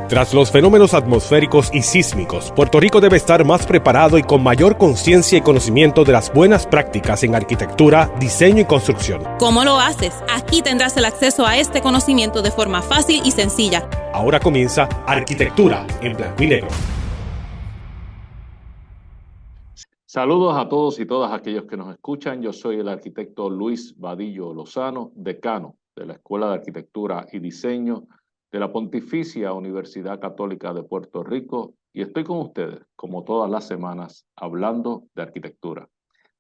Tras los fenómenos atmosféricos y sísmicos, Puerto Rico debe estar más preparado y con mayor conciencia y conocimiento de las buenas prácticas en arquitectura, diseño y construcción. ¿Cómo lo haces? Aquí tendrás el acceso a este conocimiento de forma fácil y sencilla. Ahora comienza Arquitectura en Blanco y Negro. Saludos a todos y todas aquellos que nos escuchan. Yo soy el arquitecto Luis Vadillo Lozano, decano de la Escuela de Arquitectura y Diseño de la Pontificia Universidad Católica de Puerto Rico, y estoy con ustedes, como todas las semanas, hablando de arquitectura.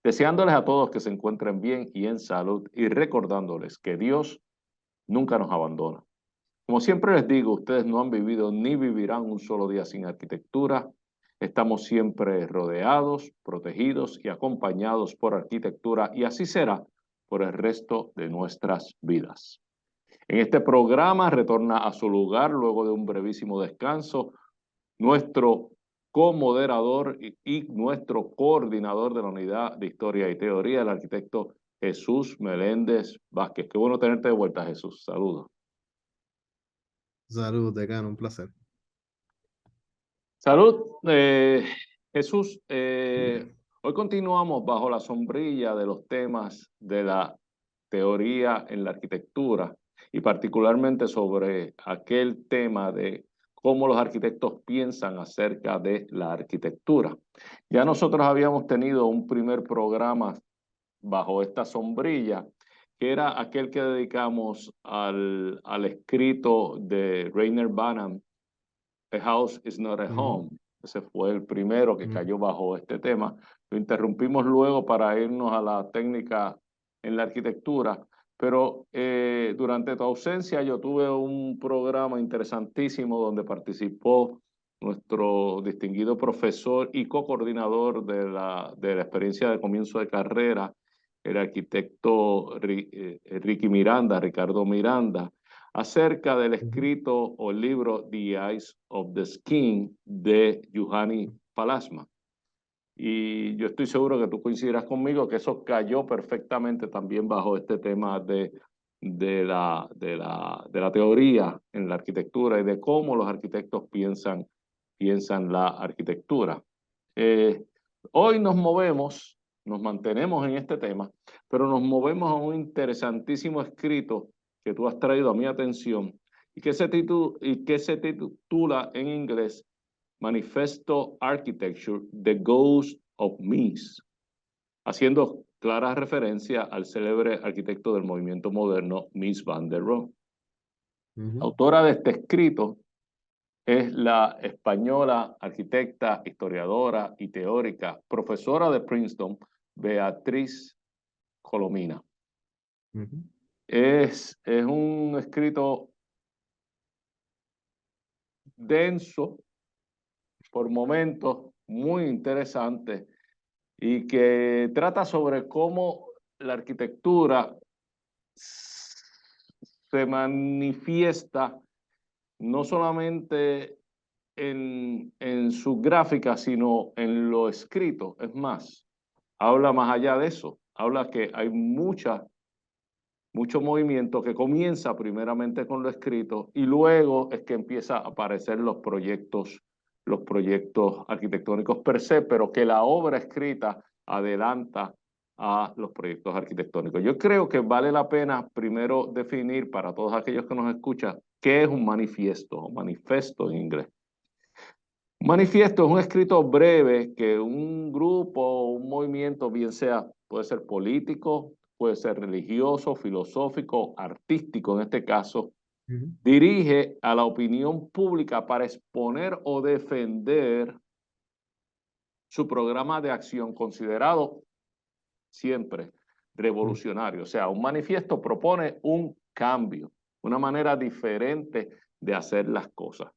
Deseándoles a todos que se encuentren bien y en salud, y recordándoles que Dios nunca nos abandona. Como siempre les digo, ustedes no han vivido ni vivirán un solo día sin arquitectura. Estamos siempre rodeados, protegidos y acompañados por arquitectura, y así será por el resto de nuestras vidas. En este programa retorna a su lugar luego de un brevísimo descanso nuestro comoderador y nuestro coordinador de la Unidad de Historia y Teoría, el arquitecto Jesús Meléndez Vázquez. Qué bueno tenerte de vuelta, Jesús. Saludos. Salud, decano, un placer. Salud, Jesús. Hoy continuamos bajo la sombrilla de los temas de la teoría en la arquitectura, y particularmente sobre aquel tema de cómo los arquitectos piensan acerca de la arquitectura. Ya nosotros habíamos tenido un primer programa bajo esta sombrilla, que era aquel que dedicamos al escrito de Rainer Banham, A House is Not a Home. Ese fue el primero que cayó bajo este tema. Lo interrumpimos luego para irnos a la técnica en la arquitectura, pero durante tu ausencia yo tuve un programa interesantísimo donde participó nuestro distinguido profesor y co-coordinador de la experiencia de comienzo de carrera, el arquitecto Ricardo Miranda, acerca del escrito o libro The Eyes of the Skin de Juhani Pallasmaa. Y yo estoy seguro que tú coincidirás conmigo que eso cayó perfectamente también bajo este tema de la teoría en la arquitectura y de cómo los arquitectos piensan la arquitectura. Hoy nos mantenemos en este tema, pero nos movemos a un interesantísimo escrito que tú has traído a mi atención y que se titula en inglés Manifesto Architecture, The Ghost of Mies, haciendo clara referencia al célebre arquitecto del movimiento moderno, Mies van der Rohe. Autora de este escrito es la española arquitecta, historiadora y teórica, profesora de Princeton, Beatriz Colomina. Es un escrito denso, por momentos muy interesante, y que trata sobre cómo la arquitectura se manifiesta no solamente en su gráfica, sino en lo escrito. Es más, habla más allá de eso. Habla que hay mucho movimiento que comienza primeramente con lo escrito y luego es que empieza a aparecer los proyectos arquitectónicos per se, pero que la obra escrita adelanta a los proyectos arquitectónicos. Yo creo que vale la pena primero definir para todos aquellos que nos escuchan qué es un manifiesto o manifesto en inglés. Un manifiesto es un escrito breve que un grupo, un movimiento, bien sea, puede ser político, puede ser religioso, filosófico, artístico en este caso, dirige a la opinión pública para exponer o defender su programa de acción considerado siempre revolucionario. O sea, un manifiesto propone un cambio, una manera diferente de hacer las cosas.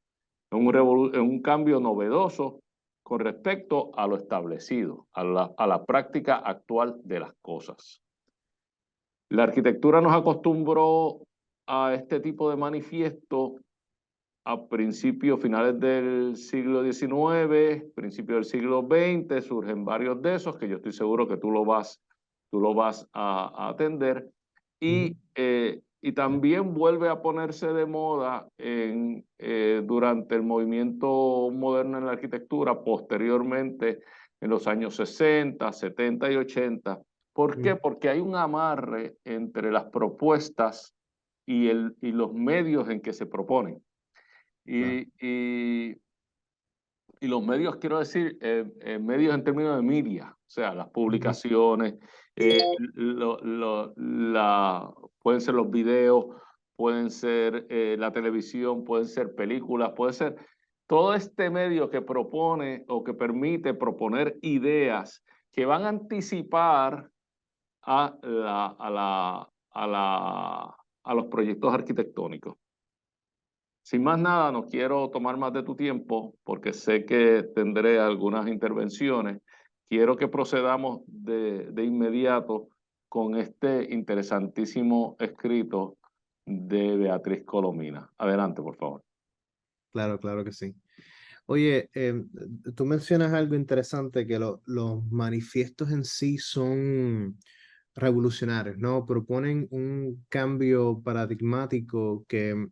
Un cambio novedoso con respecto a lo establecido, a la práctica actual de las cosas. La arquitectura nos acostumbró a este tipo de manifiesto a finales del siglo XIX, principios del siglo XX, surgen varios de esos que yo estoy seguro que tú lo vas a atender. Y también vuelve a ponerse de moda durante el movimiento moderno en la arquitectura, posteriormente en los años 60, 70 y 80. ¿Por qué? Porque hay un amarre entre las propuestas y los medios en que se proponen. Claro. Y los medios, quiero decir, medios en términos de media, o sea, las publicaciones, pueden ser los videos, pueden ser la televisión, pueden ser películas, puede ser todo este medio que propone o que permite proponer ideas que van a anticipar a, a los proyectos arquitectónicos. Sin más nada, no quiero tomar más de tu tiempo porque sé que tendré algunas intervenciones. Quiero que procedamos de inmediato con este interesantísimo escrito de Beatriz Colomina. Adelante, por favor. Claro, claro que sí. Oye, tú mencionas algo interesante, que los manifiestos en sí son revolucionarios, ¿no? Proponen un cambio paradigmático que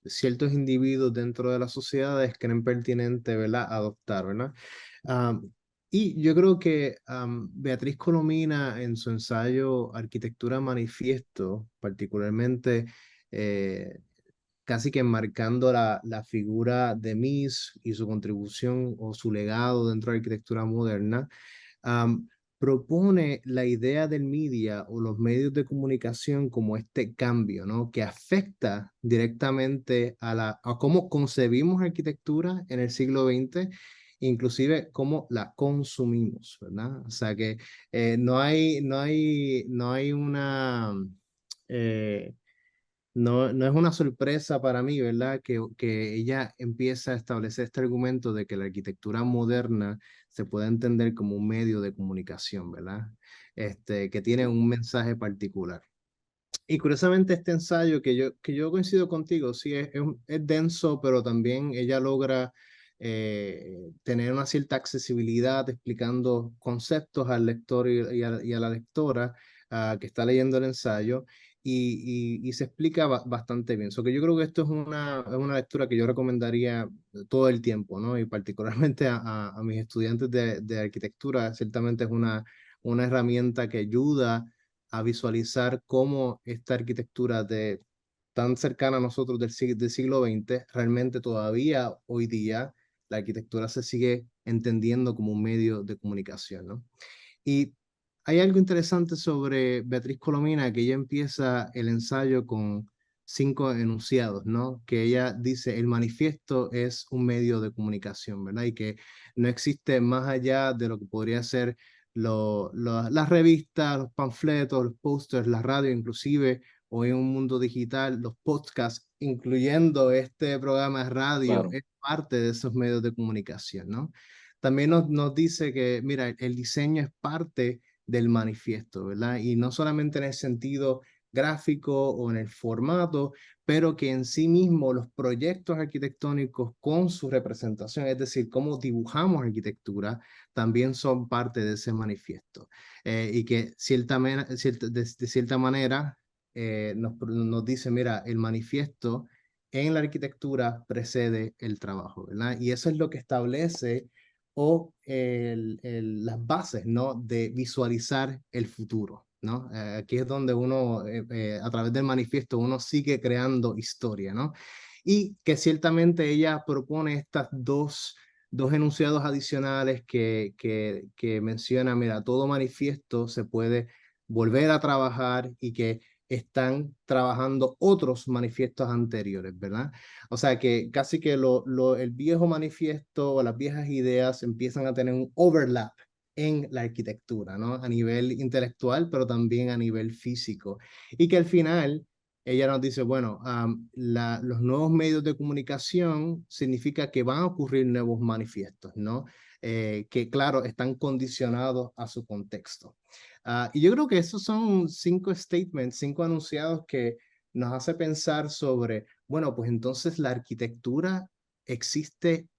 ciertos individuos dentro de las sociedades creen pertinente, ¿verdad? Adoptar, ¿verdad? Am, y yo creo que Beatriz Colomina en su ensayo Arquitectura Manifiesto, particularmente casi que enmarcando la figura de Mies y su contribución o su legado dentro de la arquitectura moderna, am, propone la idea del media o los medios de comunicación como este cambio, ¿no? Que afecta directamente a cómo concebimos arquitectura en el siglo XX, inclusive cómo la consumimos, ¿verdad? O sea que no hay una... eh, no es una sorpresa para mí, ¿verdad? Que ella empieza a establecer este argumento de que la arquitectura moderna se puede entender como un medio de comunicación, ¿verdad? Que tiene un mensaje particular. Y curiosamente este ensayo que yo coincido contigo, sí, es denso, pero también ella logra tener una cierta accesibilidad explicando conceptos al lector y a la lectora que está leyendo el ensayo y se explica bastante bien. So que yo creo que esto es una lectura que yo recomendaría todo el tiempo, ¿no? Y particularmente a mis estudiantes de arquitectura, ciertamente es una herramienta que ayuda a visualizar cómo esta arquitectura tan cercana a nosotros del siglo XX, realmente todavía hoy día la arquitectura se sigue entendiendo como un medio de comunicación, ¿no? Y hay algo interesante sobre Beatriz Colomina, que ella empieza el ensayo con 5 enunciados, ¿no? Que ella dice, el manifiesto es un medio de comunicación, ¿verdad? Y que no existe más allá de lo que podría ser las revistas, los panfletos, los pósters, la radio, inclusive hoy en un mundo digital, los podcasts, incluyendo este programa de radio, Claro. es parte de esos medios de comunicación, ¿no? También nos dice que, mira, el diseño es parte del manifiesto, ¿verdad? Y no solamente en el sentido gráfico o en el formato, pero que en sí mismo los proyectos arquitectónicos con su representación, es decir, cómo dibujamos arquitectura, también son parte de ese manifiesto. Y que de cierta manera nos dice, mira, el manifiesto en la arquitectura precede el trabajo, ¿verdad? Y eso es lo que establece las bases, ¿no? De visualizar el futuro, ¿no? Aquí es donde uno, a través del manifiesto, uno sigue creando historia, ¿no? Y que ciertamente ella propone estas dos enunciados adicionales que menciona, mira, todo manifiesto se puede volver a trabajar y que están trabajando otros manifiestos anteriores, ¿verdad? O sea que casi que el viejo manifiesto o las viejas ideas empiezan a tener un overlap en la arquitectura, ¿no? A nivel intelectual, pero también a nivel físico. Y que al final ella nos dice, bueno, los nuevos medios de comunicación significa que van a ocurrir nuevos manifiestos, ¿no? Que claro, están condicionados a su contexto. Y yo creo que esos son 5 statements, 5 anunciados que nos hace pensar sobre, bueno, pues entonces la arquitectura existe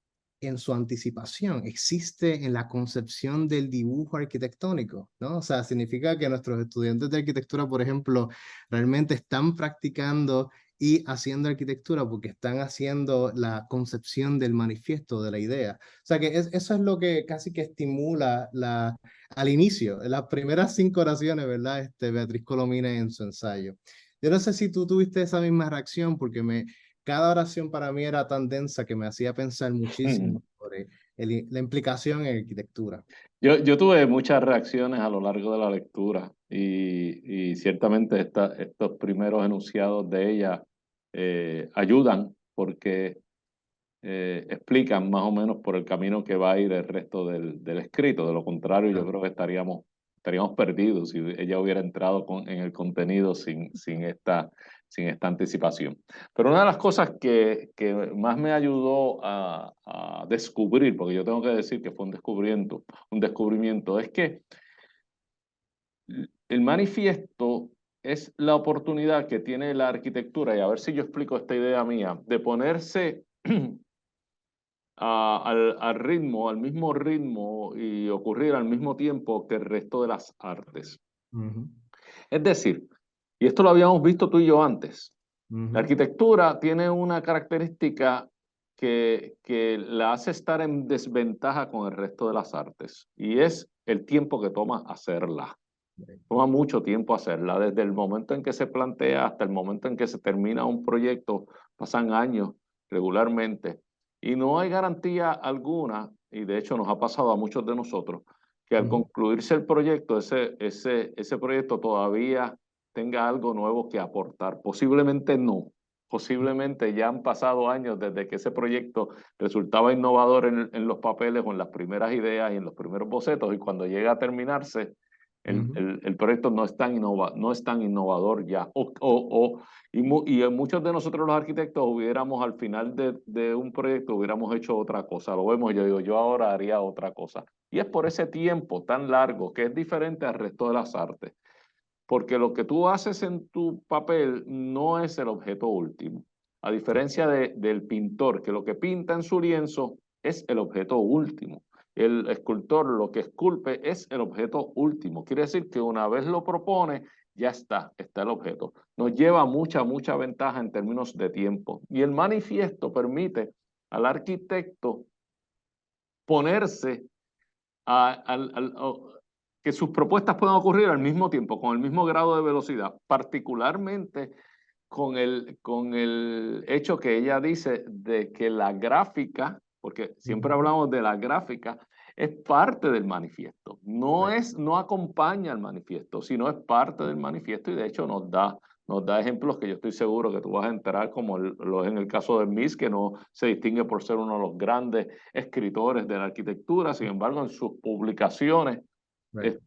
en su anticipación, existe en la concepción del dibujo arquitectónico, ¿no? O sea, significa que nuestros estudiantes de arquitectura, por ejemplo, realmente están practicando y haciendo arquitectura porque están haciendo la concepción del manifiesto, de la idea. O sea que eso es lo que casi que estimula al inicio, las primeras 5 oraciones, ¿verdad? Beatriz Colomina en su ensayo. Yo no sé si tú tuviste esa misma reacción porque cada oración para mí era tan densa que me hacía pensar muchísimo sobre la implicación en arquitectura. Yo tuve muchas reacciones a lo largo de la lectura y ciertamente estos primeros enunciados de ella ayudan porque explican más o menos por el camino que va a ir el resto del escrito. De lo contrario, yo creo que estaríamos perdidos si ella hubiera entrado en el contenido sin esta anticipación. Pero una de las cosas que más me ayudó a descubrir, porque yo tengo que decir que fue un descubrimiento, es que el manifiesto es la oportunidad que tiene la arquitectura, y a ver si yo explico esta idea mía, de ponerse al mismo ritmo y ocurrir al mismo tiempo que el resto de las artes. Ujú, Es decir, y esto lo habíamos visto tú y yo antes, la ujú, arquitectura tiene una característica que la hace estar en desventaja con el resto de las artes, y es el tiempo que toma hacerla. Toma mucho tiempo hacerla, desde el momento en que se plantea hasta el momento en que se termina un proyecto, pasan años regularmente, y no hay garantía alguna, y de hecho nos ha pasado a muchos de nosotros, que al ujú, concluirse el proyecto, ese proyecto todavía tenga algo nuevo que aportar. Posiblemente no. Posiblemente ya han pasado años desde que ese proyecto resultaba innovador en los papeles o en las primeras ideas y en los primeros bocetos, y cuando llega a terminarse, ujú, el proyecto no es tan innovador ya. Y muchos de nosotros los arquitectos hubiéramos al final de un proyecto, hubiéramos hecho otra cosa. Lo vemos, yo digo, yo ahora haría otra cosa. Y es por ese tiempo tan largo que es diferente al resto de las artes. Porque lo que tú haces en tu papel no es el objeto último. A diferencia del pintor, que lo que pinta en su lienzo es el objeto último. El escultor lo que esculpe es el objeto último. Quiere decir que una vez lo propone, ya está el objeto. Nos lleva mucha ventaja en términos de tiempo. Y el manifiesto permite al arquitecto ponerse que sus propuestas puedan ocurrir al mismo tiempo, con el mismo grado de velocidad, particularmente con el hecho que ella dice de que la gráfica, porque siempre ujú. hablamos de la gráfica, es parte del manifiesto, Right. no acompaña al manifiesto, sino es parte del manifiesto, y de hecho nos da ejemplos que yo estoy seguro que tú vas a enterar, como lo es en el caso de Mies, que no se distingue por ser uno de los grandes escritores de la arquitectura. Sin embargo, en sus publicaciones, Right.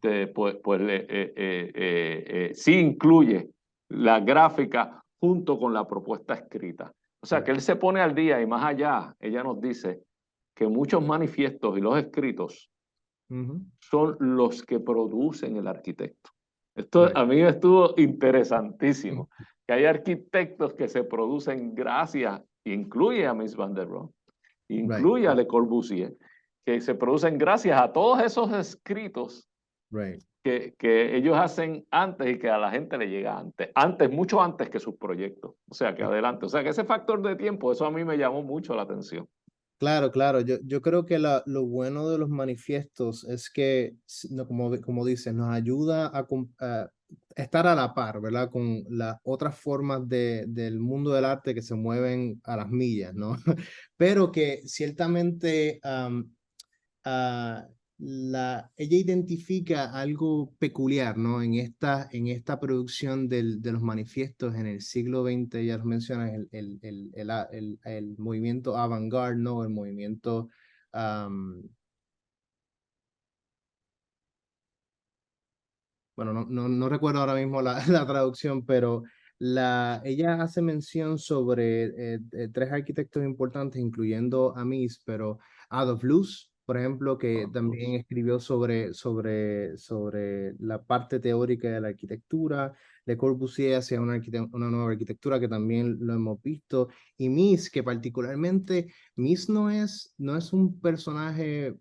sí incluye la gráfica junto con la propuesta escrita. O sea, que Right. él se pone al día, y más allá, ella nos dice que muchos manifiestos y los escritos Ujú, son los que producen el arquitecto. Esto right. a mí me estuvo interesantísimo, que hay arquitectos que se producen gracias, incluye a Mies van der Rohe, Right. incluye a Le Corbusier, que se producen gracias a todos esos escritos Right. que ellos hacen antes y que a la gente le llega antes, mucho antes que sus proyectos. O sea, que adelante. O sea, que ese factor de tiempo, eso a mí me llamó mucho la atención. Claro, claro. Yo creo que lo bueno de los manifiestos es que, no, como dices, nos ayuda a estar a la par, ¿verdad? Con las otras formas del mundo del arte que se mueven a las millas, ¿no? Pero que ciertamente ah, ella identifica algo peculiar, ¿no? En esta producción de los manifiestos en el siglo XX, ya lo mencionas, el movimiento avant-garde, ¿no? El movimiento, am, bueno, no recuerdo ahora mismo la traducción, pero ella hace mención sobre 3 arquitectos importantes, incluyendo a Mies, pero Adolf Loos, por ejemplo, que también escribió sobre la parte teórica de la arquitectura. Le Corbusier hacia una nueva arquitectura que también lo hemos visto. Y Mies, que particularmente Mies no es un personaje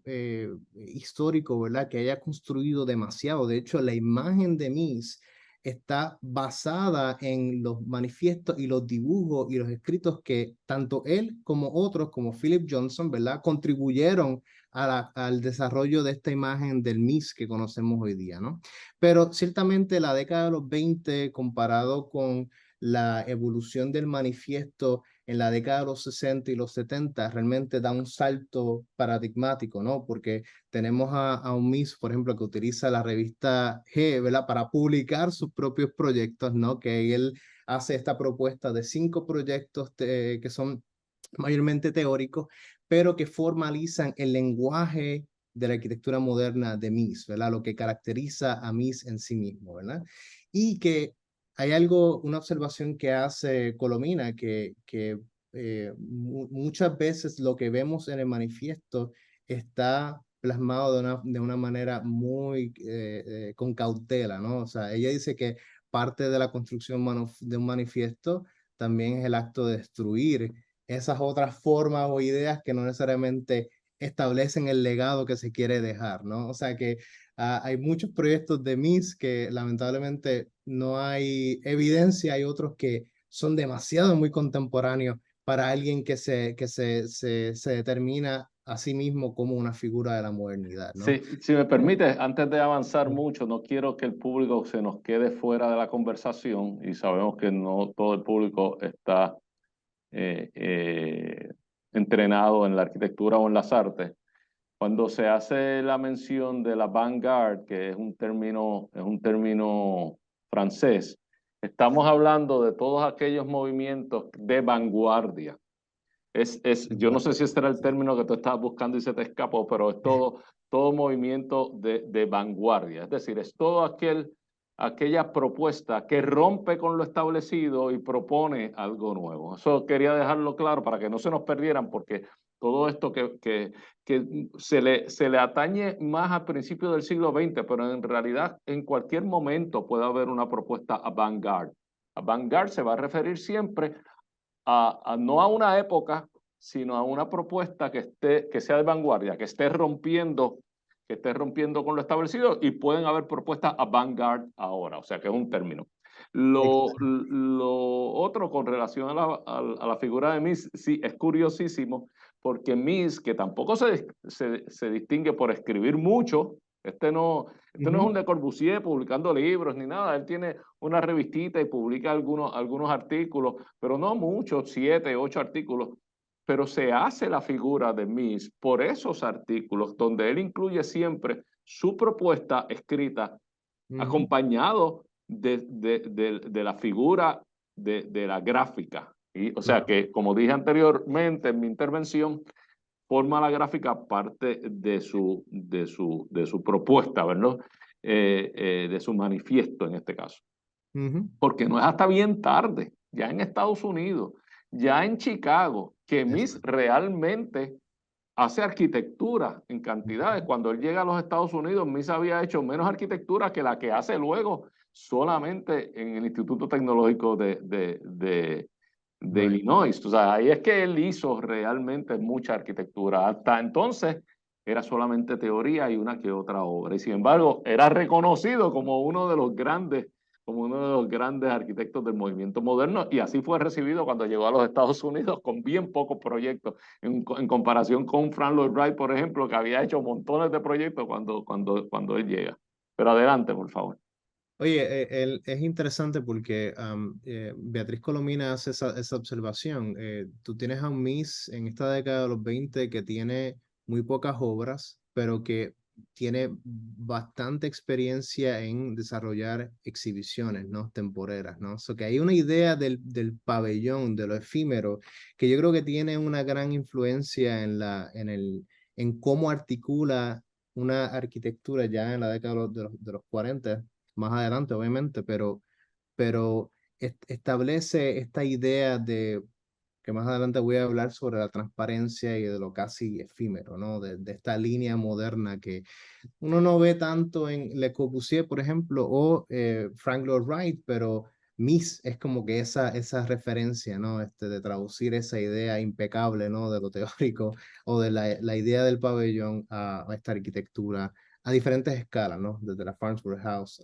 histórico, ¿verdad? Que haya construido demasiado. De hecho, la imagen de Mies está basada en los manifiestos y los dibujos y los escritos que tanto él como otros, como Philip Johnson, ¿verdad?, contribuyeron al desarrollo de esta imagen del MIS que conocemos hoy día, ¿no? Pero ciertamente la década de los 20, comparado con la evolución del manifiesto en la década de los 60 y los 70, realmente da un salto paradigmático, ¿no? Porque tenemos a un MIS, por ejemplo, que utiliza la revista G, ¿verdad?, para publicar sus propios proyectos, ¿no? Que él hace esta propuesta de 5 proyectos que son mayormente teóricos, pero que formalizan el lenguaje de la arquitectura moderna de Mies, ¿verdad? Lo que caracteriza a Mies en sí mismo, ¿verdad? Y que hay algo, una observación que hace Colomina, que muchas veces lo que vemos en el manifiesto está plasmado de una manera muy con cautela, ¿no? O sea, ella dice que parte de la construcción de un manifiesto también es el acto de destruir esas otras formas o ideas que no necesariamente establecen el legado que se quiere dejar, ¿no? O sea que hay muchos proyectos de MIS que lamentablemente no hay evidencia, hay otros que son demasiado muy contemporáneos para alguien que se determina a sí mismo como una figura de la modernidad, ¿no? Si me permite, antes de avanzar mucho, no quiero que el público se nos quede fuera de la conversación y sabemos que no todo el público está eh, eh, entrenado en la arquitectura o en las artes. Cuando se hace la mención de la vanguard, que es un término francés, estamos hablando de todos aquellos movimientos de vanguardia. Yo no sé si este era el término que tú estabas buscando y se te escapó, pero es todo movimiento de vanguardia. Es decir, es todo aquella propuesta que rompe con lo establecido y propone algo nuevo. Eso quería dejarlo claro para que no se nos perdieran, porque todo esto que se le atañe más al principio del siglo XX, pero en realidad en cualquier momento puede haber una propuesta avant-garde. Avant-garde se va a referir siempre no a una época, sino a una propuesta que sea de vanguardia, que esté rompiendo con lo establecido, y pueden haber propuestas avant-garde ahora, o sea que es un término. Lo otro con relación a la figura de Mies, sí, es curiosísimo, porque Mies, que tampoco se distingue por escribir mucho, este no es un Le Corbusier publicando libros ni nada, él tiene una revistita y publica algunos artículos, pero no muchos, 7, 8 artículos, pero se hace la figura de Mies por esos artículos, donde él incluye siempre su propuesta escrita, acompañado de la figura de la gráfica. O sea que, como dije anteriormente en mi intervención, forma la gráfica parte de su propuesta, ¿verdad? De su manifiesto en este caso. Porque no es hasta bien tarde, ya en Estados Unidos, ya en Chicago, que Mies realmente hace arquitectura en cantidades. Cuando él llega a los Estados Unidos, Mies había hecho menos arquitectura que la que hace luego solamente en el Instituto Tecnológico de Illinois. O sea, ahí es que él hizo realmente mucha arquitectura. Hasta entonces era solamente teoría y una que otra obra. Y sin embargo, era reconocido como uno de los grandes arquitectos del movimiento moderno, y así fue recibido cuando llegó a los Estados Unidos con bien pocos proyectos, en comparación con Frank Lloyd Wright, por ejemplo, que había hecho montones de proyectos cuando él llega. Pero adelante, por favor. Oye, es interesante porque Beatriz Colomina hace esa observación. Tú tienes a un Mies en esta década de los 20 que tiene muy pocas obras, pero que tiene bastante experiencia en desarrollar exhibiciones, ¿no?, temporeras, ¿no? So que hay una idea del pabellón, de lo efímero, que yo creo que tiene una gran influencia en cómo articula una arquitectura ya en la década de los 40, más adelante, obviamente, pero establece esta idea de que más adelante voy a hablar sobre la transparencia y de lo casi efímero, ¿no? De esta línea moderna que uno no ve tanto en Le Corbusier, por ejemplo, o Frank Lloyd Wright, pero Mies es como que esa referencia, ¿no? De traducir esa idea impecable, ¿no?, de lo teórico o de la idea del pabellón a esta arquitectura a diferentes escalas, ¿no? Desde la Farnsworth House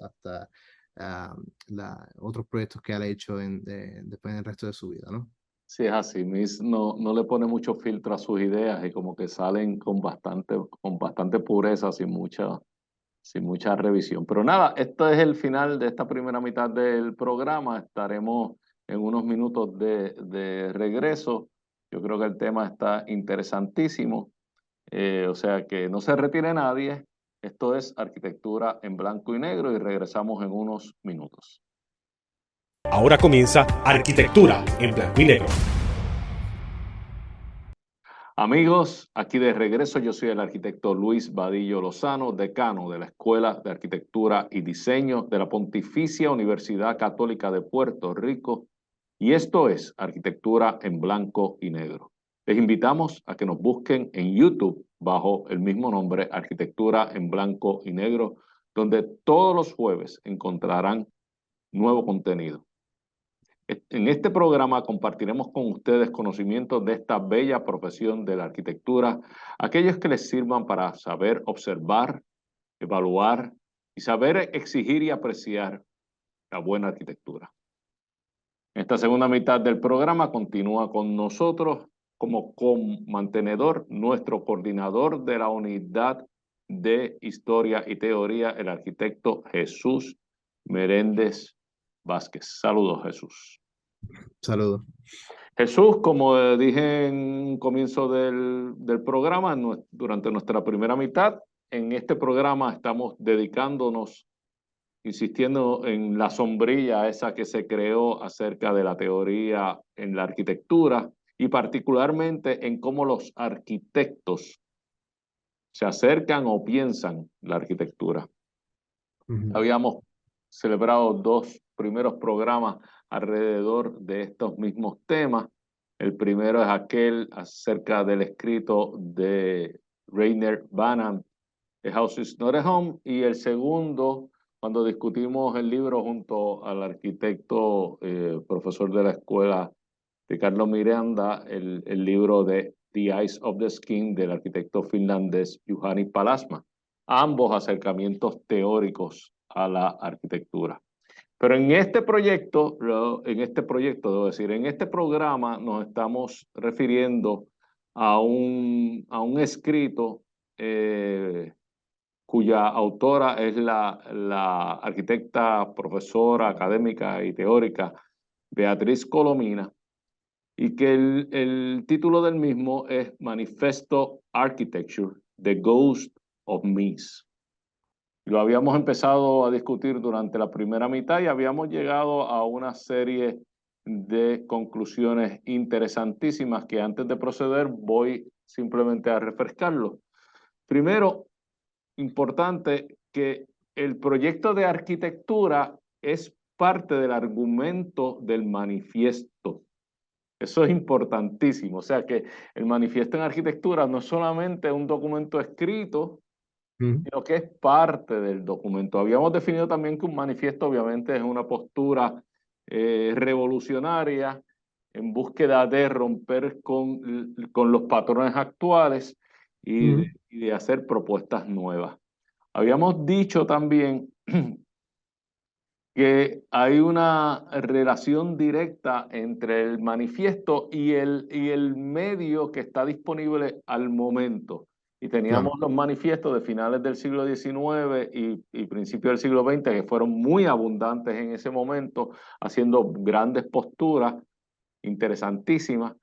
otros proyectos que ha hecho después en el resto de su vida, ¿no? Sí, es así. Miss no le pone mucho filtro a sus ideas y como que salen con bastante pureza, sin mucha revisión. Pero nada, esto es el final de esta primera mitad del programa. Estaremos en unos minutos de regreso. Yo creo que el tema está interesantísimo. O sea que no se retire nadie. Esto es Arquitectura en Blanco y Negro y regresamos en unos minutos. Ahora comienza Arquitectura en Blanco y Negro. Amigos, aquí de regreso yo soy el arquitecto Luis Vadillo Lozano, decano de la Escuela de Arquitectura y Diseño de la Pontificia Universidad Católica de Puerto Rico y esto es Arquitectura en Blanco y Negro. Les invitamos a que nos busquen en YouTube bajo el mismo nombre, Arquitectura en Blanco y Negro, donde todos los jueves encontrarán nuevo contenido. En este programa compartiremos con ustedes conocimientos de esta bella profesión de la arquitectura, aquellos que les sirvan para saber observar, evaluar y saber exigir y apreciar la buena arquitectura. En esta segunda mitad del programa continúa con nosotros como mantenedor nuestro coordinador de la unidad de Historia y Teoría, el arquitecto Jesús Meréndez Vázquez. Saludos, Jesús. Saludos. Jesús, como dije en un comienzo del programa, durante nuestra primera mitad, en este programa estamos dedicándonos, insistiendo en la sombrilla esa que se creó acerca de la teoría en la arquitectura y particularmente en cómo los arquitectos se acercan o piensan la arquitectura. Habíamos celebrado 2 primeros programas alrededor de estos mismos temas. El primero es aquel acerca del escrito de Rainer Banham, The House is Not a Home, y el segundo, cuando discutimos el libro junto al arquitecto, profesor de la escuela, Ricardo Miranda, el libro de The Eyes of the Skin del arquitecto finlandés Juhani Palasma. Ambos acercamientos teóricos a la arquitectura. Pero en este proyecto, debo decir, en este programa nos estamos refiriendo a un escrito cuya autora es la arquitecta, profesora, académica y teórica Beatriz Colomina, y que el título del mismo es Manifesto Architecture, The Ghost of Mies. Lo habíamos empezado a discutir durante la primera mitad y habíamos llegado a una serie de conclusiones interesantísimas que antes de proceder voy simplemente a refrescarlo. Primero, importante que el proyecto de arquitectura es parte del argumento del manifiesto. Eso es importantísimo. O sea que el manifiesto en arquitectura no es solamente un documento escrito, sino que es parte del documento. Habíamos definido también que un manifiesto obviamente es una postura revolucionaria en búsqueda de romper con los patrones actuales y de hacer propuestas nuevas. Habíamos dicho también que hay una relación directa entre el manifiesto y el medio que está disponible al momento. Y teníamos los manifiestos de finales del siglo XIX y principios del siglo XX que fueron muy abundantes en ese momento, haciendo grandes posturas interesantísimas.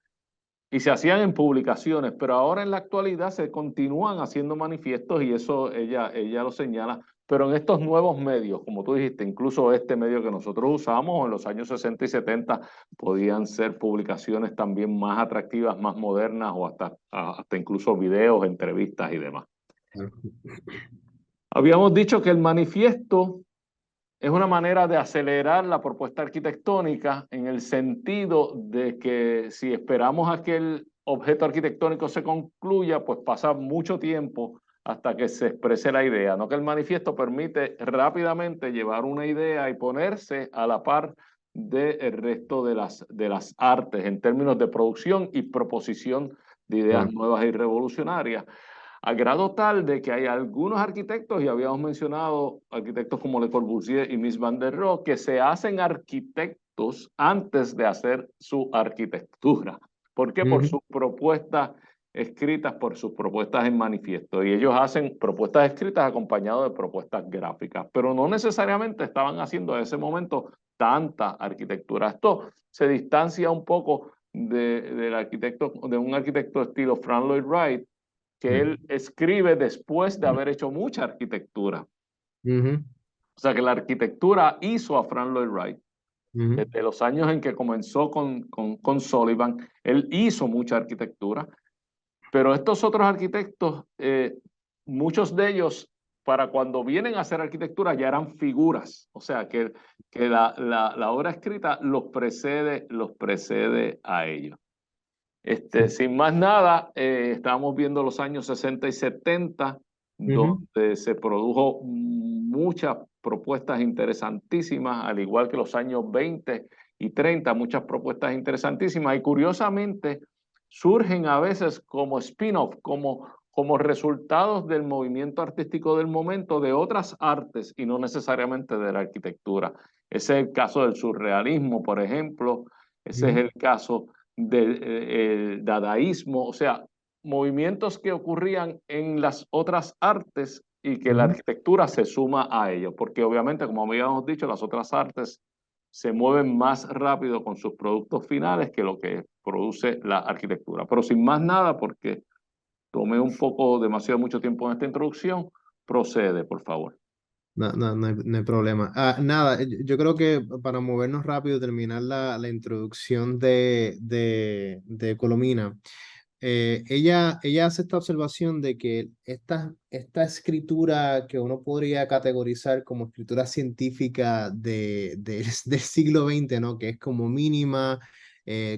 Y se hacían en publicaciones, pero ahora en la actualidad se continúan haciendo manifiestos y eso ella lo señala, pero en estos nuevos medios, como tú dijiste, incluso este medio que nosotros usamos en los años 60 y 70 podían ser publicaciones también más atractivas, más modernas o hasta incluso videos, entrevistas y demás. Habíamos dicho que el manifiesto es una manera de acelerar la propuesta arquitectónica en el sentido de que si esperamos a que el objeto arquitectónico se concluya, pues pasa mucho tiempo hasta que se exprese la idea, no que el manifiesto permite rápidamente llevar una idea y ponerse a la par del resto de las artes en términos de producción y proposición de ideas nuevas y revolucionarias. a grado tal de que hay algunos arquitectos, y habíamos mencionado arquitectos como Le Corbusier y Mies van der Rohe, que se hacen arquitectos antes de hacer su arquitectura. ¿Por qué? Por Ujú, sus propuestas escritas, por sus propuestas en manifiesto. Y ellos hacen propuestas escritas acompañadas de propuestas gráficas, pero no necesariamente estaban haciendo en ese momento tanta arquitectura. Esto se distancia un poco del arquitecto, de un arquitecto estilo Frank Lloyd Wright, que él escribe después de haber hecho mucha arquitectura. ujú, O sea que la arquitectura hizo a Frank Lloyd Wright. ujú, Desde los años en que comenzó con Sullivan, él hizo mucha arquitectura, pero estos otros arquitectos, muchos de ellos, para cuando vienen a hacer arquitectura, ya eran figuras. O sea que la obra escrita los precede a ellos. Sin más nada, estábamos viendo los años 60 y 70, ujú, donde se produjo muchas propuestas interesantísimas, al igual que los años 20 y 30, muchas propuestas interesantísimas. Y curiosamente, surgen a veces como spin-off, como resultados del movimiento artístico del momento, de otras artes y no necesariamente de la arquitectura. Ese es el caso del surrealismo, por ejemplo. Ese es ujú. el caso del el dadaísmo, o sea, movimientos que ocurrían en las otras artes y que la Ujú. arquitectura se suma a ellos, porque obviamente, como habíamos dicho, las otras artes se mueven más rápido con sus productos finales que lo que produce la arquitectura. Pero sin más nada, porque tomé un poco, demasiado mucho tiempo en esta introducción, procede, por favor. No hay problema. Nada, yo creo que para movernos rápido, terminar la introducción de Colomina. Ella hace esta observación de que esta escritura que uno podría categorizar como escritura científica del siglo XX, ¿no? Que es como mínima,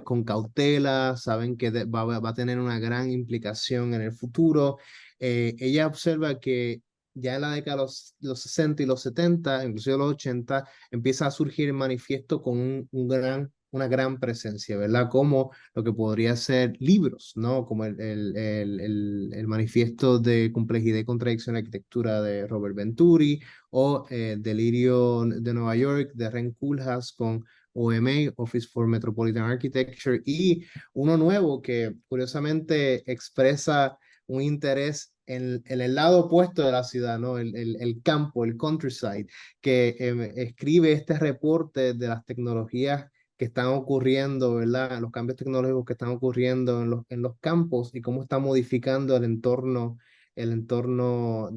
con cautela, saben que va a tener una gran implicación en el futuro. Ella observa que ya en la década de los 60 y los 70, inclusive los 80, empieza a surgir el manifiesto con una gran presencia, ¿verdad? Como lo que podría ser libros, ¿no? Como el manifiesto de complejidad y contradicción en la arquitectura de Robert Venturi o Delirio de Nueva York de Ren Koolhaas con OMA, Office for Metropolitan Architecture, y uno nuevo que curiosamente expresa un interés en el lado opuesto de la ciudad, ¿no? El campo, el countryside, que escribe este reporte de las tecnologías que están ocurriendo, ¿verdad? Los cambios tecnológicos que están ocurriendo en los campos y cómo está modificando el entorno el entorno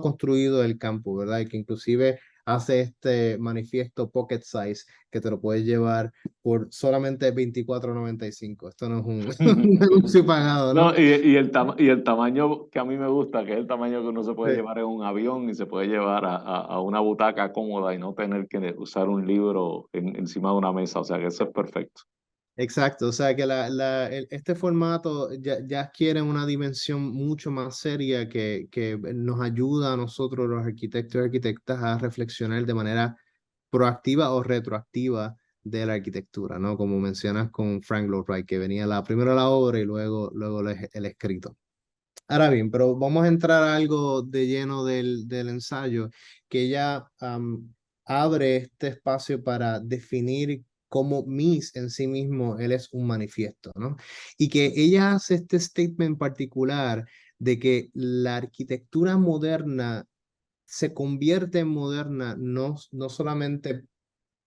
construido del campo, ¿verdad? Y que inclusive hace este manifiesto pocket size que te lo puedes llevar por solamente $24.95. Esto no es un anuncio pagado, ¿no? No, y el tamaño que a mí me gusta, que es el tamaño que uno se puede Sí. llevar en un avión y se puede llevar a una butaca cómoda y no tener que usar un libro encima de una mesa. O sea que eso es perfecto. Exacto, o sea que este formato ya adquiere una dimensión mucho más seria que nos ayuda a nosotros, los arquitectos y arquitectas, a reflexionar de manera proactiva o retroactiva de la arquitectura, ¿no? Como mencionas con Frank Lloyd Wright, que venía primero la obra y luego el escrito. Ahora bien, pero vamos a entrar a algo de lleno del ensayo, que ya abre este espacio para definir cómo Mies en sí mismo, él es un manifiesto, ¿no? Y que ella hace este statement particular de que la arquitectura moderna se convierte en moderna no solamente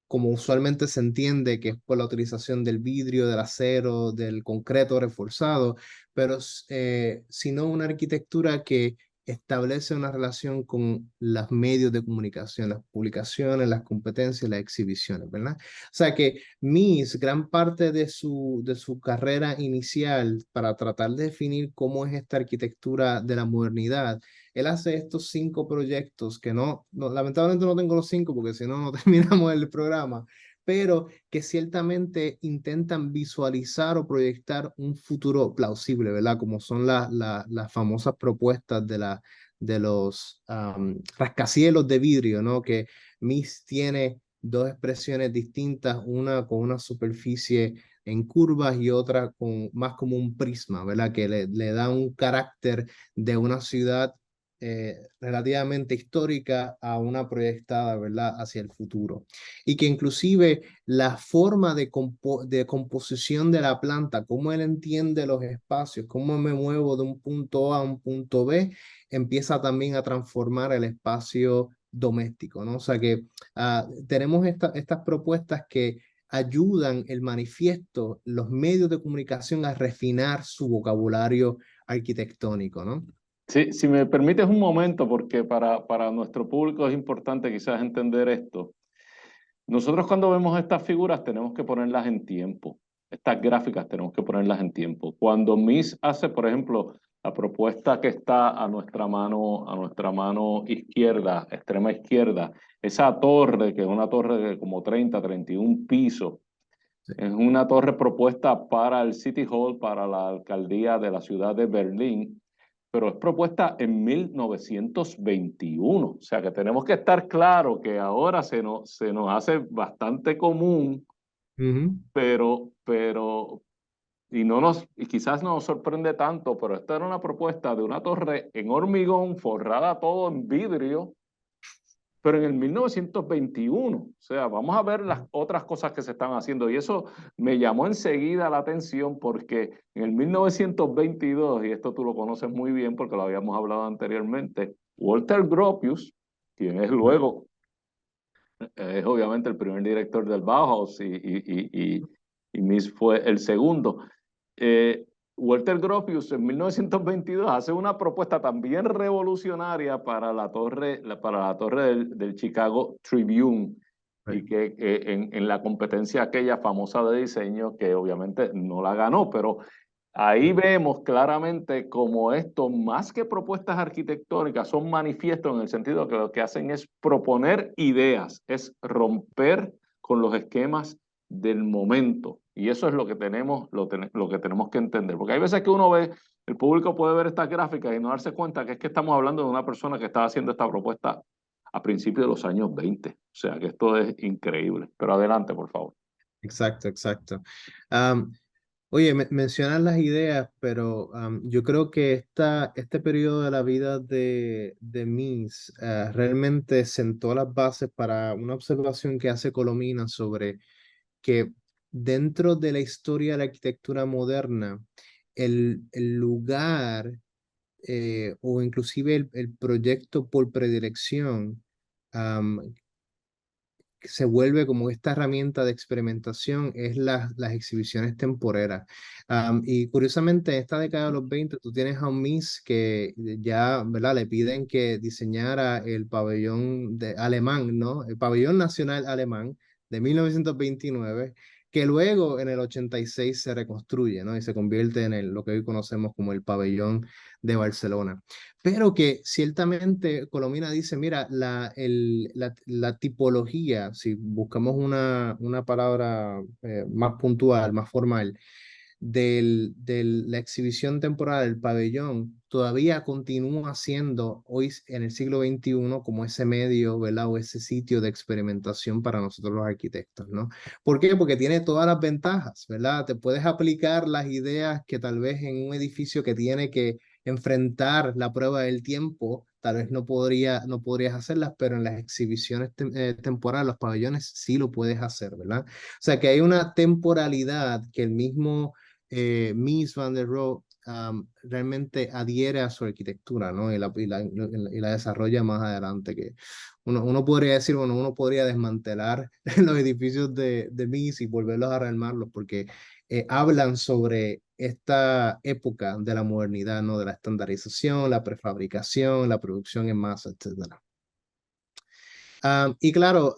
como usualmente se entiende, que es por la utilización del vidrio, del acero, del concreto reforzado, pero sino una arquitectura que establece una relación con los medios de comunicación, las publicaciones, las competencias, las exhibiciones, ¿verdad? O sea que Mies, gran parte de su carrera inicial para tratar de definir cómo es esta arquitectura de la modernidad, él hace estos 5 proyectos que lamentablemente no tengo los 5 porque si no, no terminamos el programa, pero que ciertamente intentan visualizar o proyectar un futuro plausible, ¿verdad? Como son las famosas propuestas de los rascacielos de vidrio, ¿no? Que Mies tiene dos expresiones distintas, una con una superficie en curvas y otra más como un prisma, ¿verdad? Que le da un carácter de una ciudad relativamente histórica a una proyectada, ¿verdad? Hacia el futuro. Y que inclusive la forma de composición de la planta, cómo él entiende los espacios, cómo me muevo de un punto A a un punto B, empieza también a transformar el espacio doméstico, ¿no? O sea que tenemos estas propuestas que ayudan el manifiesto, los medios de comunicación a refinar su vocabulario arquitectónico, ¿no? Sí, si me permites un momento, porque para nuestro público es importante quizás entender esto. Nosotros cuando vemos estas figuras tenemos que ponerlas en tiempo. Estas gráficas tenemos que ponerlas en tiempo. Cuando Miss hace, por ejemplo, la propuesta que está a nuestra mano izquierda, extrema izquierda, esa torre, que es una torre de como 30, 31 pisos, Sí. es una torre propuesta para el City Hall, para la alcaldía de la ciudad de Berlín, pero es propuesta en 1921. O sea que tenemos que estar claros que ahora se nos hace bastante común, Ujú. y quizás no nos sorprende tanto, pero esta era una propuesta de una torre en hormigón, forrada todo en vidrio, pero en el 1921. O sea, vamos a ver las otras cosas que se están haciendo. Y eso me llamó enseguida la atención porque en el 1922, y esto tú lo conoces muy bien porque lo habíamos hablado anteriormente, Walter Gropius, quien es luego, es obviamente el primer director del Bauhaus y Mies fue el segundo. Eh, Walter Gropius en 1922 hace una propuesta también revolucionaria para la torre del Chicago Tribune, y que en la competencia aquella famosa de diseño, que obviamente no la ganó, pero ahí vemos claramente como esto, más que propuestas arquitectónicas, son manifiestos en el sentido que lo que hacen es proponer ideas, es romper con los esquemas del momento. Y eso es lo que lo que tenemos que entender. Porque hay veces que uno ve, el público puede ver estas gráficas y no darse cuenta que es que estamos hablando de una persona que estaba haciendo esta propuesta a principios de los años 20. O sea que esto es increíble. Pero adelante, por favor. Exacto, exacto. Oye, mencionas las ideas, pero yo creo que este periodo de la vida de Mies realmente sentó las bases para una observación que hace Colomina sobre que dentro de la historia de la arquitectura moderna, el lugar o inclusive el proyecto por predilección se vuelve como esta herramienta de experimentación es las exhibiciones temporeras. Y curiosamente, en esta década de los 20, tú tienes a un Mies que ya, ¿verdad? Le piden que diseñara el pabellón alemán, ¿no? El pabellón nacional alemán de 1929, que luego en el 86 se reconstruye, ¿no? Y se convierte en lo que hoy conocemos como el pabellón de Barcelona. Pero que ciertamente Colomina dice, mira, la tipología, si buscamos una palabra más puntual, más formal, de la exhibición temporal del pabellón, todavía continúa siendo hoy en el siglo XXI como ese medio, ¿verdad? O ese sitio de experimentación para nosotros los arquitectos, ¿no? ¿Por qué? Porque tiene todas las ventajas, ¿verdad? Te puedes aplicar las ideas que tal vez en un edificio que tiene que enfrentar la prueba del tiempo, tal vez no podrías hacerlas, pero en las exhibiciones temporales, los pabellones, sí lo puedes hacer, ¿verdad? O sea que hay una temporalidad que el mismo Mies van der Rohe realmente adhiere a su arquitectura, ¿no? Y la desarrolla más adelante, que uno podría decir, bueno, uno podría desmantelar los edificios de Mies y volverlos a rearmarlos, porque hablan sobre esta época de la modernidad, ¿no? De la estandarización, la prefabricación, la producción en masa, etcétera. Y claro,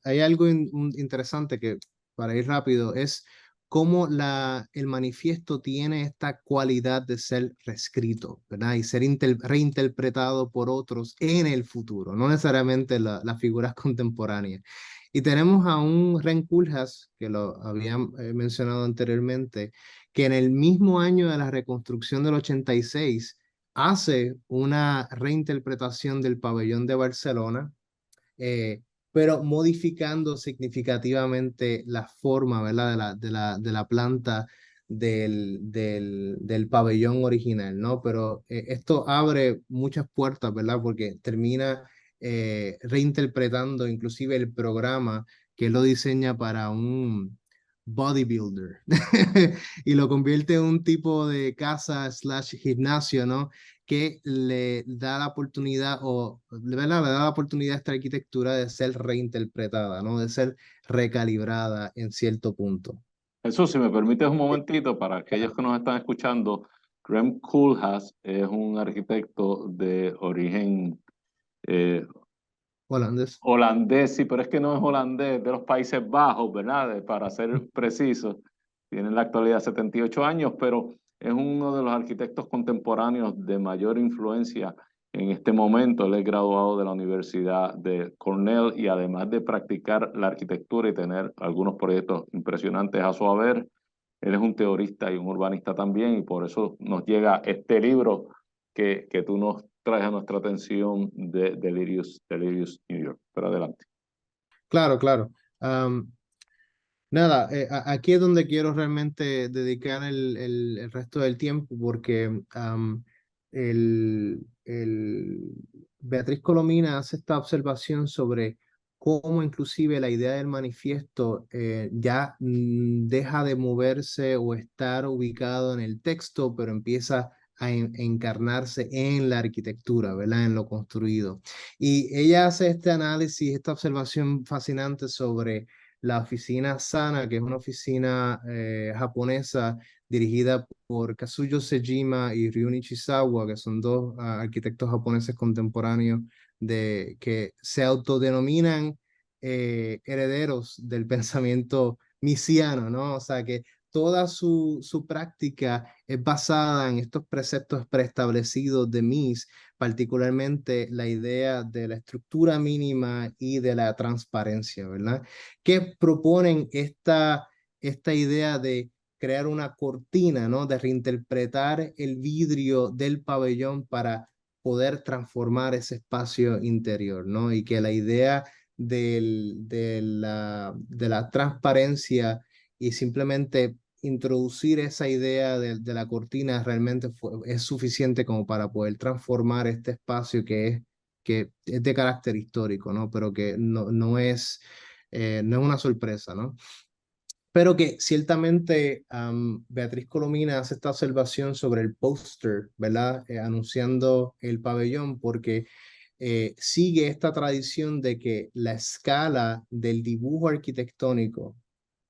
hay algo interesante que, para ir rápido, es cómo el manifiesto tiene esta cualidad de ser reescrito, ¿verdad? Y ser reinterpretado por otros en el futuro, no necesariamente las figuras contemporáneas. Y tenemos a un Ren Koolhaas, que lo había mencionado anteriormente, que en el mismo año de la reconstrucción del 86 hace una reinterpretación del pabellón de Barcelona, pero modificando significativamente la forma, ¿verdad? De la planta del pabellón original, ¿no? Pero esto abre muchas puertas, ¿verdad? Porque termina reinterpretando inclusive el programa que él lo diseña para un bodybuilder y lo convierte en un tipo de casa slash gimnasio, ¿no? Que le da la oportunidad o ¿verdad? Le da la oportunidad a esta arquitectura de ser reinterpretada, ¿no? De ser recalibrada en cierto punto. Jesús, si me permites un momentito, para aquellos que nos están escuchando, Rem Koolhaas es un arquitecto de origen eh, Holandés. holandés, sí, pero es que no es holandés, de los Países Bajos, ¿verdad? Para ser preciso, tiene en la actualidad 78 años, pero es uno de los arquitectos contemporáneos de mayor influencia en este momento. Él es graduado de la Universidad de Cornell y además de practicar la arquitectura y tener algunos proyectos impresionantes a su haber, él es un teorista y un urbanista también, y por eso nos llega este libro que tú nos traes a nuestra atención de Delirious New York. Pero adelante. Claro, claro. Nada, aquí es donde quiero realmente dedicar el resto del tiempo porque Beatriz Colomina hace esta observación sobre cómo inclusive la idea del manifiesto ya deja de moverse o estar ubicado en el texto, pero empieza a encarnarse en la arquitectura, ¿verdad? En lo construido. Y ella hace este análisis, esta observación fascinante sobre la oficina Sana, que es una oficina japonesa dirigida por Kazuyo Sejima y Ryu Nishizawa, que son dos arquitectos japoneses contemporáneos que se autodenominan herederos del pensamiento misiano, ¿no? O sea, que toda su práctica es basada en estos preceptos preestablecidos de Mies, particularmente la idea de la estructura mínima y de la transparencia, ¿verdad? Que proponen esta idea de crear una cortina, ¿no? De reinterpretar el vidrio del pabellón para poder transformar ese espacio interior, ¿no? Y que la idea de la transparencia y simplemente introducir esa idea de la cortina realmente es suficiente como para poder transformar este espacio que es de carácter histórico, ¿no? Pero que no es una sorpresa, ¿no? Pero que ciertamente Beatriz Colomina hace esta observación sobre el póster, ¿verdad? Anunciando el pabellón, porque sigue esta tradición de que la escala del dibujo arquitectónico,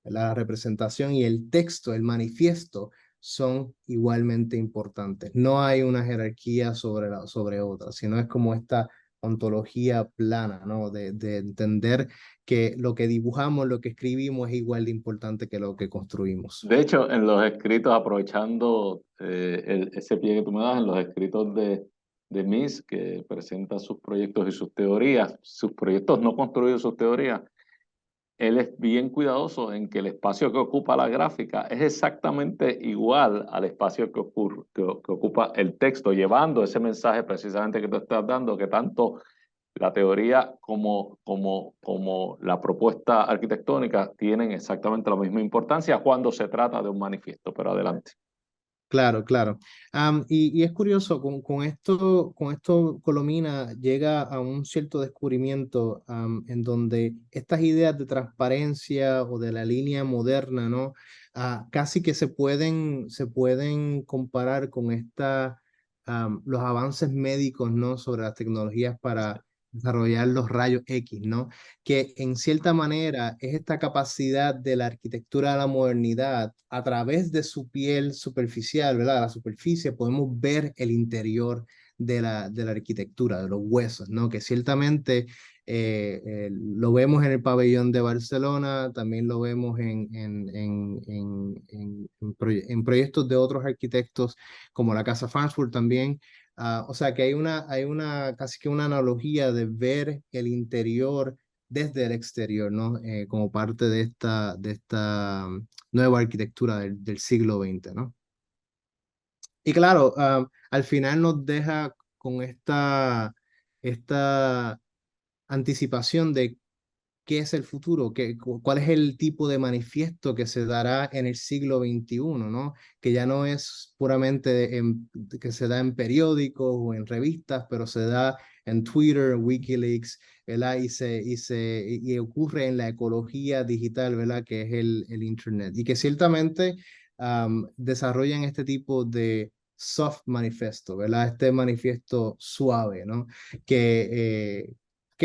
la representación y el texto, el manifiesto, son igualmente importantes. No hay una jerarquía sobre otra, sino es como esta ontología plana, ¿no? De entender que lo que dibujamos, lo que escribimos es igual de importante que lo que construimos. De hecho, en los escritos, aprovechando ese pie que tú me das, en los escritos de Mies, que presenta sus proyectos y sus teorías, sus proyectos no construidos, sus teorías, él es bien cuidadoso en que el espacio que ocupa la gráfica es exactamente igual al espacio que ocupa el texto, llevando ese mensaje precisamente que tú estás dando, que tanto la teoría como la propuesta arquitectónica tienen exactamente la misma importancia cuando se trata de un manifiesto. Pero adelante. Claro, claro. Y es curioso, con esto Colomina llega a un cierto descubrimiento en donde estas ideas de transparencia o de la línea moderna, ¿no? Casi que se pueden comparar con los avances médicos, ¿no? Sobre las tecnologías para desarrollar los rayos X, ¿no? Que en cierta manera es esta capacidad de la arquitectura de la modernidad a través de su piel superficial, ¿verdad? La superficie, podemos ver el interior de la arquitectura, de los huesos, ¿no? Que ciertamente lo vemos en el pabellón de Barcelona, también lo vemos en proyectos de otros arquitectos como la Casa Farnsworth también. O sea que hay una casi que una analogía de ver el interior desde el exterior, ¿no? Como parte de esta nueva arquitectura del siglo XX, ¿no? Y claro, al final nos deja con esta anticipación de qué es el futuro, cuál es el tipo de manifiesto que se dará en el siglo XXI, ¿no? Que ya no es puramente que se da en periódicos o en revistas, pero se da en Twitter, WikiLeaks, ¿verdad? Y ocurre en la ecología digital, ¿verdad? Que es el Internet. Y que ciertamente desarrollan este tipo de soft manifiesto, ¿verdad? Este manifiesto suave, ¿no? Que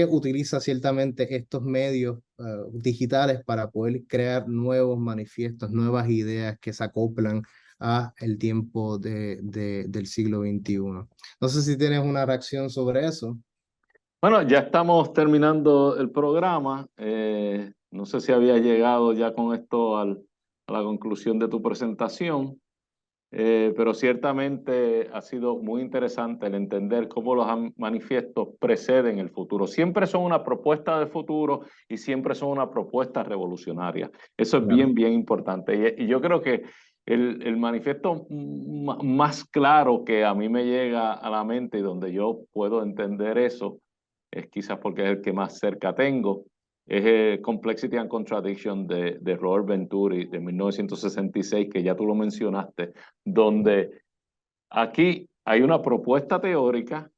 utiliza ciertamente estos medios digitales para poder crear nuevos manifiestos, nuevas ideas que se acoplan a el tiempo del siglo XXI. No sé si tienes una reacción sobre eso. Bueno, ya estamos terminando el programa. No sé si había llegado ya con esto a la conclusión de tu presentación. Pero ciertamente ha sido muy interesante el entender cómo los manifiestos preceden el futuro. Siempre son una propuesta de futuro y siempre son una propuesta revolucionaria. Eso es bien, bien importante. Y yo creo que el manifiesto más claro que a mí me llega a la mente y donde yo puedo entender eso, es quizás porque es el que más cerca tengo, es Complexity and Contradiction de Robert Venturi de 1966, que ya tú lo mencionaste, donde aquí hay una propuesta teórica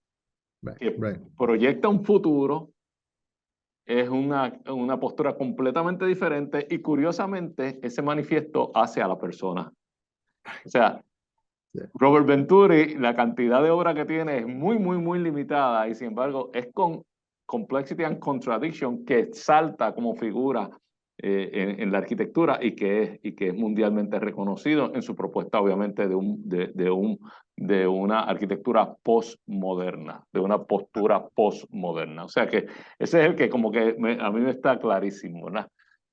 que proyecta un futuro, es una postura completamente diferente y curiosamente ese manifiesto hace a la persona. O sea, Robert Venturi, la cantidad de obra que tiene es muy, muy, muy limitada y sin embargo es con Complexity and Contradiction que salta como figura en la arquitectura y que es mundialmente reconocido en su propuesta, obviamente, de una arquitectura postmoderna, de una postura postmoderna. O sea que ese es el que como que a mí me está clarísimo, ¿verdad?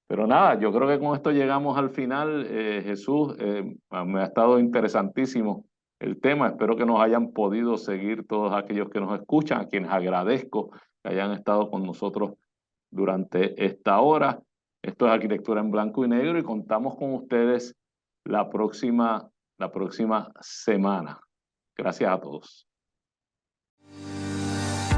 Pero nada, yo creo que con esto llegamos al final, Jesús. Me ha estado interesantísimo el tema. Espero que nos hayan podido seguir todos aquellos que nos escuchan, a quienes agradezco que hayan estado con nosotros durante esta hora. Esto es Arquitectura en Blanco y Negro y contamos con ustedes la próxima semana. Gracias a todos.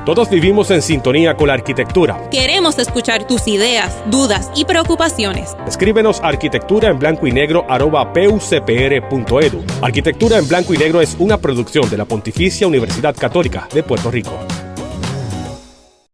Todos vivimos en sintonía con la arquitectura. Queremos escuchar tus ideas, dudas y preocupaciones. Escríbenos a arquitecturaenblancoynegro@pucpr.edu. Arquitectura en Blanco y Negro es una producción de la Pontificia Universidad Católica de Puerto Rico.